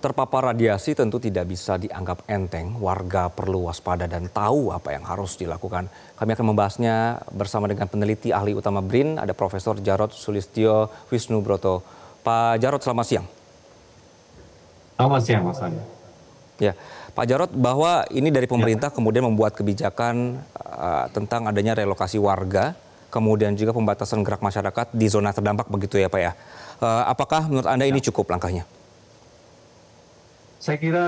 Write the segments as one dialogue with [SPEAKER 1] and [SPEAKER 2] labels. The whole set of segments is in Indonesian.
[SPEAKER 1] Terpapar radiasi tentu tidak bisa dianggap enteng. Warga perlu waspada dan tahu apa yang harus dilakukan. Kami akan membahasnya bersama dengan peneliti ahli utama BRIN, ada Profesor Jarod Sulistyo Wisnubroto. Pak Jarod, selamat siang.
[SPEAKER 2] Selamat siang, Mas Andi.
[SPEAKER 1] Ya, Pak Jarod, bahwa ini dari pemerintah kemudian membuat kebijakan tentang adanya relokasi warga, kemudian juga pembatasan gerak masyarakat di zona terdampak, begitu ya Pak ya. Apakah menurut Anda ini cukup langkahnya?
[SPEAKER 2] Saya kira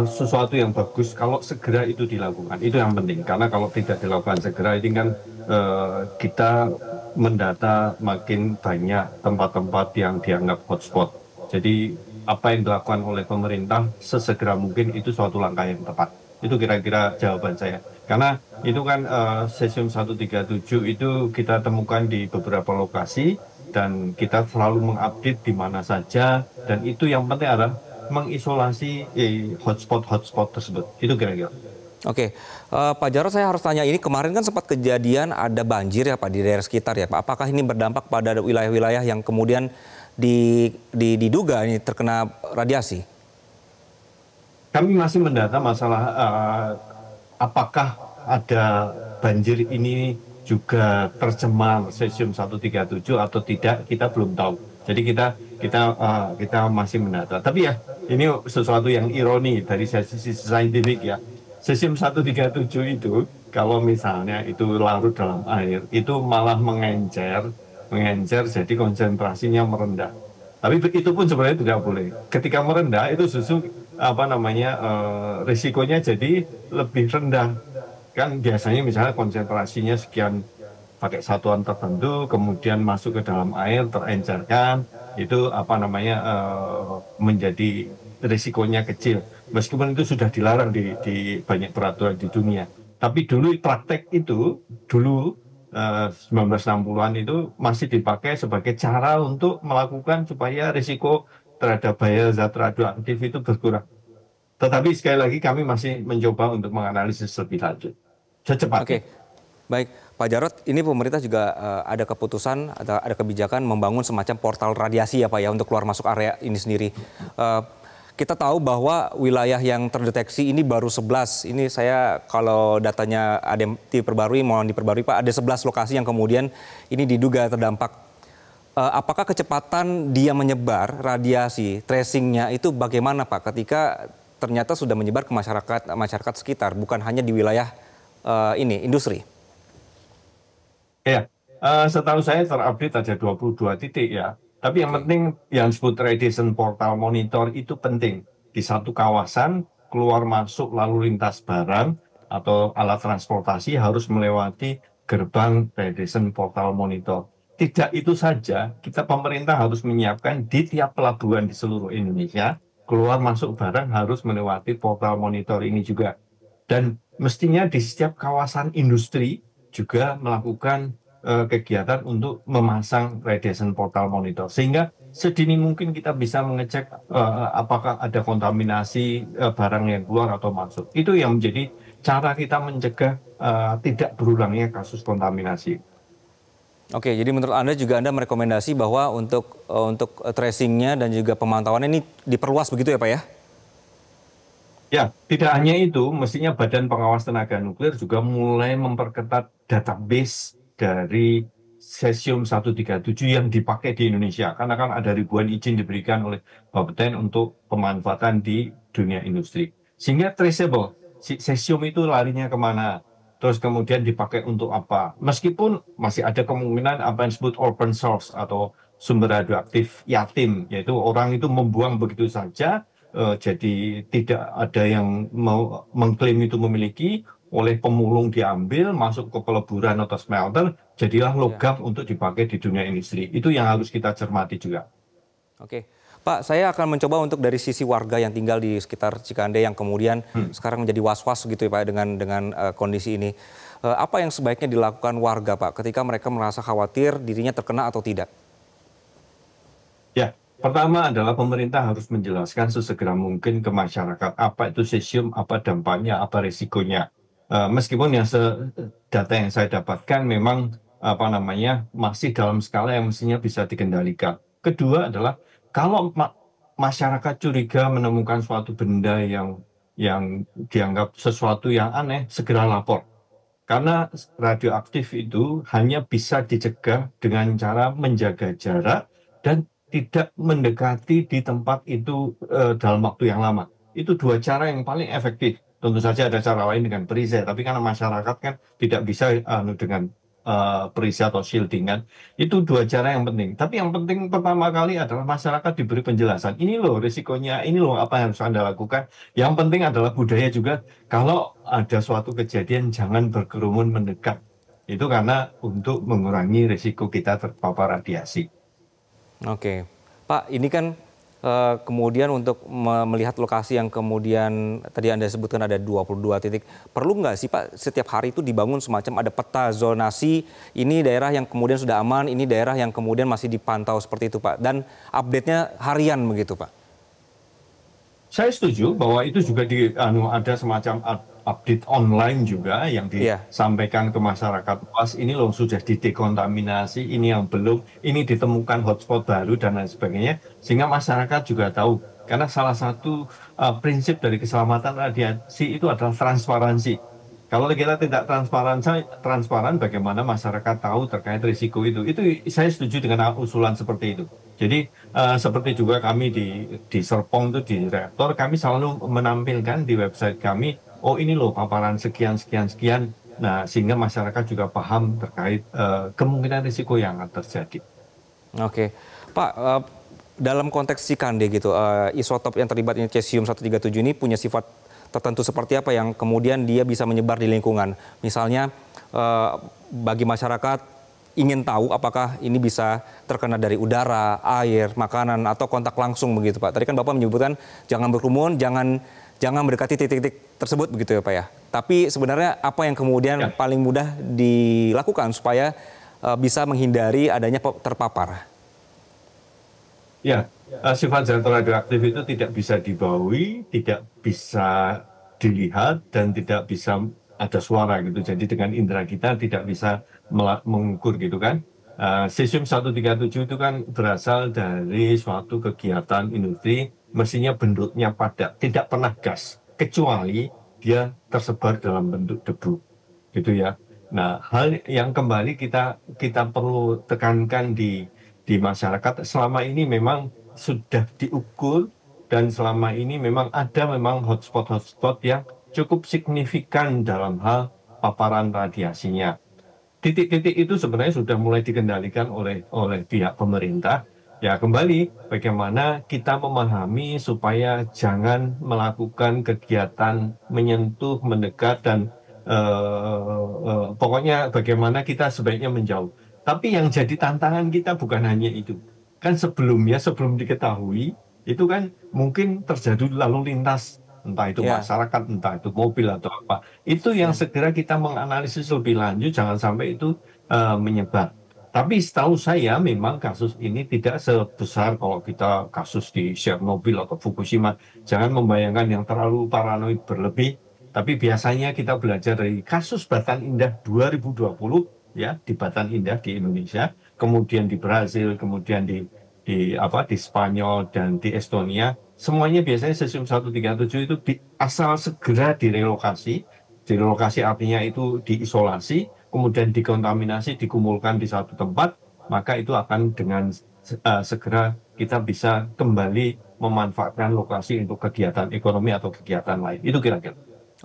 [SPEAKER 2] sesuatu yang bagus kalau segera itu dilakukan. Itu yang penting. Karena kalau tidak dilakukan segera, ini kan kita mendata makin banyak tempat-tempat yang dianggap hotspot. Jadi apa yang dilakukan oleh pemerintah sesegera mungkin itu suatu langkah yang tepat. Itu kira-kira jawaban saya. Karena itu kan Cesium 137 itu kita temukan di beberapa lokasi dan kita selalu mengupdate di mana saja. Dan itu yang penting adalah mengisolasi hotspot tersebut. Itu kira-kira.
[SPEAKER 1] Oke, Pak Jarod, saya harus tanya, ini kemarin kan sempat kejadian ada banjir ya Pak di daerah sekitar ya Pak. Apakah ini berdampak pada wilayah-wilayah yang kemudian diduga ini terkena radiasi?
[SPEAKER 2] Kami masih mendata masalah apakah ada banjir ini juga tercemar Cesium 137 atau tidak, kita belum tahu. Jadi kita masih mendata. Tapi ya ini sesuatu yang ironi dari sisi saintifik ya. Cesium 137 itu kalau misalnya itu larut dalam air, itu malah mengencer jadi konsentrasinya merendah. Tapi itu pun sebenarnya tidak boleh. Ketika merendah itu justru risikonya jadi lebih rendah. Kan biasanya misalnya konsentrasinya sekian pakai satuan tertentu, kemudian masuk ke dalam air, terencerkan, itu menjadi risikonya kecil. Meskipun itu sudah dilarang di banyak peraturan di dunia. Tapi dulu praktek itu, 1960-an itu masih dipakai sebagai cara untuk melakukan supaya risiko terhadap bahaya zat radioaktif itu berkurang. Tetapi sekali lagi kami masih mencoba untuk menganalisis lebih lanjut. Secepatnya.
[SPEAKER 1] Oke, baik. Pak Jarod, ini pemerintah juga ada keputusan, ada kebijakan membangun semacam portal radiasi ya Pak ya untuk keluar masuk area ini sendiri. Kita tahu bahwa wilayah yang terdeteksi ini baru 11. Ini saya kalau datanya ada yang diperbarui, mohon diperbarui Pak, ada 11 lokasi yang kemudian ini diduga terdampak. Apakah kecepatan dia menyebar radiasi, tracingnya itu bagaimana Pak ketika ternyata sudah menyebar ke masyarakat sekitar, bukan hanya di wilayah industri?
[SPEAKER 2] Ya, setahu saya terupdate ada 22 titik ya. Tapi yang penting yang disebut radiation portal monitor itu penting. Di satu kawasan keluar masuk lalu lintas barang atau alat transportasi harus melewati gerbang radiation portal monitor. Tidak itu saja, kita pemerintah harus menyiapkan di tiap pelabuhan di seluruh Indonesia, keluar masuk barang harus melewati portal monitor ini juga. Dan mestinya di setiap kawasan industri juga melakukan kegiatan untuk memasang radiation portal monitor. Sehingga sedini mungkin kita bisa mengecek apakah ada kontaminasi barang yang keluar atau masuk. Itu yang menjadi cara kita mencegah tidak berulangnya kasus kontaminasi.
[SPEAKER 1] Oke, jadi menurut Anda juga Anda merekomendasi bahwa untuk tracingnya dan juga pemantauannya ini diperluas begitu ya Pak ya?
[SPEAKER 2] Ya, tidak hanya itu, mestinya Badan Pengawas Tenaga Nuklir juga mulai memperketat database dari Cesium 137 yang dipakai di Indonesia. Karena kan ada ribuan izin diberikan oleh Bapeten untuk pemanfaatan di dunia industri. Sehingga traceable, cesium itu larinya kemana, terus kemudian dipakai untuk apa. Meskipun masih ada kemungkinan apa yang disebut open source atau sumber radioaktif yatim, yaitu orang itu membuang begitu saja, jadi tidak ada yang mau mengklaim itu memiliki, oleh pemulung diambil, masuk ke peleburan atau smelter, jadilah logam untuk dipakai di dunia industri. Itu yang harus kita cermati juga.
[SPEAKER 1] Oke, Pak, saya akan mencoba untuk dari sisi warga yang tinggal di sekitar Cikande yang kemudian sekarang menjadi was-was gitu ya Pak dengan kondisi ini. Apa yang sebaiknya dilakukan warga Pak ketika mereka merasa khawatir dirinya terkena atau tidak?
[SPEAKER 2] Ya, pertama adalah pemerintah harus menjelaskan sesegera mungkin ke masyarakat apa itu cesium, apa dampaknya, apa risikonya. Meskipun data yang saya dapatkan memang masih dalam skala yang mestinya bisa dikendalikan. Kedua adalah kalau masyarakat curiga menemukan suatu benda yang dianggap sesuatu yang aneh, segera lapor. Karena radioaktif itu hanya bisa dicegah dengan cara menjaga jarak dan tidak mendekati di tempat itu dalam waktu yang lama. Itu dua cara yang paling efektif. Tentu saja ada cara lain dengan perisai, tapi karena masyarakat kan tidak bisa dengan perisai atau shielding kan. Itu dua cara yang penting. Tapi yang penting pertama kali adalah masyarakat diberi penjelasan. Ini loh risikonya, ini loh apa yang harus Anda lakukan. Yang penting adalah budaya juga. Kalau ada suatu kejadian, jangan berkerumun mendekat. Itu karena untuk mengurangi risiko kita terpapar radiasi.
[SPEAKER 1] Oke, Pak, ini kan kemudian untuk melihat lokasi yang kemudian tadi Anda sebutkan ada 22 titik. Perlu nggak sih Pak setiap hari itu dibangun semacam ada peta zonasi, ini daerah yang kemudian sudah aman, ini daerah yang kemudian masih dipantau seperti itu Pak. Dan update-nya harian begitu Pak?
[SPEAKER 2] Saya setuju bahwa itu juga ada semacam update online juga yang
[SPEAKER 1] Iya.
[SPEAKER 2] disampaikan ke masyarakat luas. Ini loh sudah didekontaminasi, ini yang belum, ini ditemukan hotspot baru dan lain sebagainya. Sehingga masyarakat juga tahu. Karena salah satu prinsip dari keselamatan radiasi itu adalah transparansi. Kalau kita tidak transparan, bagaimana masyarakat tahu terkait risiko itu? Itu saya setuju dengan usulan seperti itu. Jadi seperti juga kami di Serpong itu di reaktor, kami selalu menampilkan di website kami, oh ini loh paparan sekian sekian sekian. Nah sehingga masyarakat juga paham terkait kemungkinan risiko yang akan terjadi.
[SPEAKER 1] Oke, Pak. Dalam konteks Cikande gitu, isotop yang terlibat ini cesium-137 ini punya sifat tertentu seperti apa yang kemudian dia bisa menyebar di lingkungan. Misalnya bagi masyarakat ingin tahu apakah ini bisa terkena dari udara, air, makanan, atau kontak langsung begitu Pak. Tadi kan Bapak menyebutkan jangan berkerumun, jangan mendekati titik-titik tersebut begitu ya Pak ya. Tapi sebenarnya apa yang kemudian paling mudah dilakukan supaya bisa menghindari adanya terpapar?
[SPEAKER 2] Ya, sifat zat radioaktif itu tidak bisa dibaui, tidak bisa dilihat, dan tidak bisa ada suara gitu. Jadi dengan indera kita tidak bisa mengukur gitu kan. Cesium 137 itu kan berasal dari suatu kegiatan industri, mestinya bentuknya padat, tidak pernah gas, kecuali dia tersebar dalam bentuk debu, gitu ya. Nah, hal yang kembali kita perlu tekankan di masyarakat selama ini memang sudah diukur dan selama ini memang ada hotspot-hotspot yang cukup signifikan dalam hal paparan radiasinya. Titik-titik itu sebenarnya sudah mulai dikendalikan oleh pihak pemerintah. Ya kembali bagaimana kita memahami supaya jangan melakukan kegiatan menyentuh, mendekat dan pokoknya bagaimana kita sebaiknya menjauh. Tapi yang jadi tantangan kita bukan hanya itu. Kan sebelumnya, sebelum diketahui, itu kan mungkin terjadi lalu lintas, entah itu masyarakat, entah itu mobil atau apa. Itu yang segera kita menganalisis lebih lanjut, jangan sampai itu menyebar. Tapi setahu saya memang kasus ini tidak sebesar kalau kita kasus di Chernobyl atau Fukushima. Jangan membayangkan yang terlalu paranoid berlebih. Tapi biasanya kita belajar dari kasus Batan Indah 2020 ya di Batan Indah di Indonesia, kemudian di Brasil, kemudian di Spanyol dan di Estonia. Semuanya biasanya cesium 137 itu asal segera direlokasi. Direlokasi artinya itu diisolasi, kemudian dikontaminasi, dikumpulkan di satu tempat, maka itu akan dengan segera kita bisa kembali memanfaatkan lokasi untuk kegiatan ekonomi atau kegiatan lain. Itu kira-kira.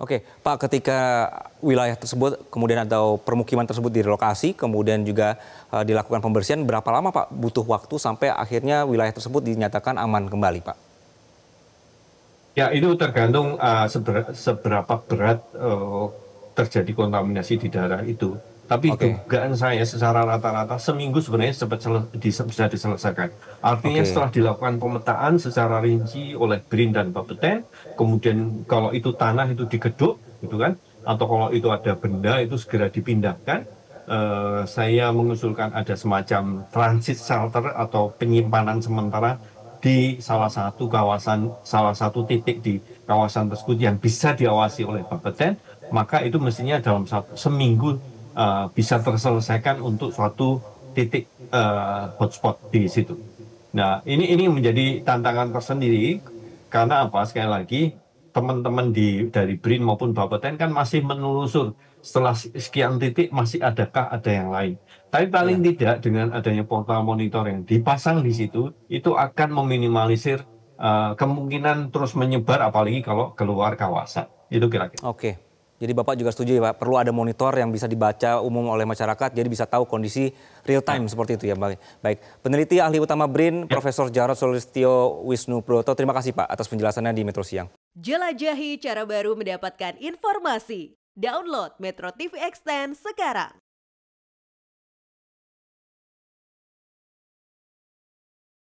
[SPEAKER 1] Oke, Pak, ketika wilayah tersebut kemudian atau permukiman tersebut direlokasi, kemudian juga dilakukan pembersihan, berapa lama Pak butuh waktu sampai akhirnya wilayah tersebut dinyatakan aman kembali, Pak?
[SPEAKER 2] Ya, itu tergantung seberapa berat terjadi kontaminasi di daerah itu. Tapi dugaan saya secara rata-rata seminggu sebenarnya bisa diselesaikan. Artinya setelah dilakukan pemetaan secara rinci oleh BRIN dan Bapeten, kemudian kalau itu tanah itu digeduk, gitu kan, atau kalau itu ada benda itu segera dipindahkan. Saya mengusulkan ada semacam transit shelter atau penyimpanan sementara di salah satu titik di kawasan tersebut yang bisa diawasi oleh Bapeten, maka itu mestinya dalam seminggu bisa terselesaikan untuk suatu titik hotspot di situ. Nah, ini menjadi tantangan tersendiri karena apa? Sekali lagi, teman-teman dari BRIN maupun Bapeten kan masih menelusur setelah sekian titik masih adakah ada yang lain. Tapi paling
[SPEAKER 1] Iya.
[SPEAKER 2] tidak dengan adanya portal monitor yang dipasang di situ, itu akan meminimalisir kemungkinan terus menyebar apalagi kalau keluar kawasan. Itu kira-kira.
[SPEAKER 1] Oke. Jadi Bapak juga setuju ya Pak, perlu ada monitor yang bisa dibaca umum oleh masyarakat, jadi bisa tahu kondisi real time seperti itu ya Baik. Baik. Peneliti ahli utama BRIN,
[SPEAKER 2] Ya.
[SPEAKER 1] Profesor Jarod Solistyo Wisnubroto, terima kasih Pak atas penjelasannya di Metro Siang.
[SPEAKER 3] Jelajahi cara baru mendapatkan informasi. Download Metro TV Extend sekarang.